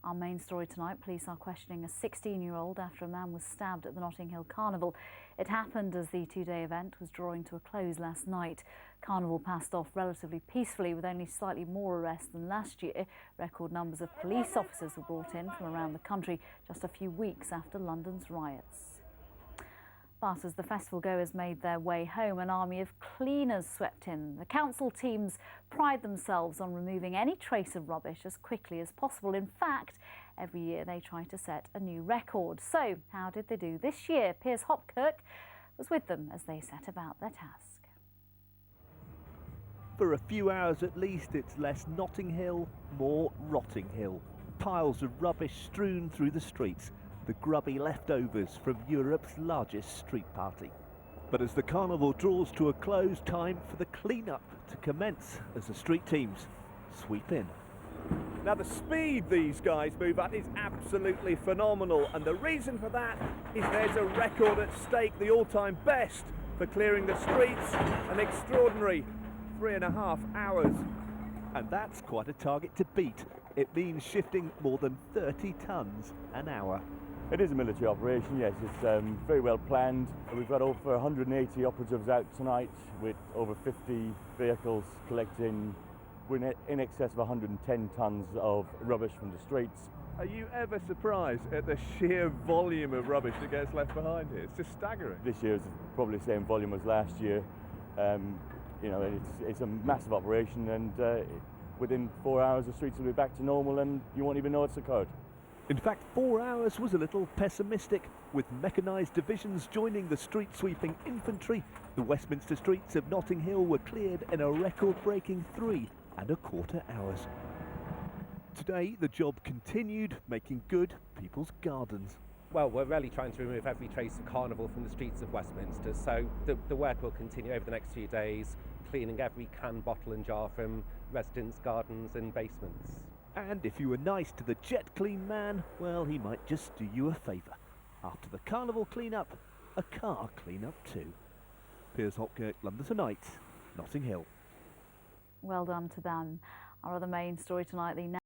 Our main story tonight, police are questioning a 16-year-old after a man was stabbed at the Notting Hill Carnival. It happened as the two-day event was drawing to a close last night. Carnival passed off relatively peacefully with only slightly more arrests than last year. Record numbers of police officers were brought in from around the country just a few weeks after London's riots. But as the festival goers made their way home, an army of cleaners swept in. The council teams pride themselves on removing any trace of rubbish as quickly as possible. In fact, every year they try to set a new record. So, how did they do this year? PIERS HOPKIRK was with them as they set about their task. For a few hours at least, it's less Notting Hill, more Rotting Hill. Piles of rubbish strewn through the streets. The grubby leftovers from Europe's largest street party. But as the carnival draws to a close, time for the clean-up to commence as the street teams sweep in. Now the speed these guys move at is absolutely phenomenal, and the reason for that is there's a record at stake, the all-time best for clearing the streets, an extraordinary 3.5 hours. And that's quite a target to beat. It means shifting more than 30 tonnes an hour. It is a military operation, yes. It's very well planned. We've got over 180 operatives out tonight with over 50 vehicles collecting. We're in excess of 110 tonnes of rubbish from the streets. Are you ever surprised at the sheer volume of rubbish that gets left behind here? It's just staggering. This year is probably the same volume as last year. You know, it's a massive operation, and within 4 hours the streets will be back to normal and you won't even know it's occurred. In fact, 4 hours was a little pessimistic. With mechanised divisions joining the street-sweeping infantry, the Westminster streets of Notting Hill were cleared in a record-breaking 3.25 hours. Today, the job continued, making good people's gardens. Well, we're really trying to remove every trace of Carnival from the streets of Westminster, so the work will continue over the next few days, cleaning every can, bottle and jar from residents' gardens and basements. And if you were nice to the jet clean man, well, he might just do you a favour. After the carnival clean-up, a car clean-up too. PIERS HOPKIRK, London Tonight, Notting Hill. Well done to them. Our other main story tonight, the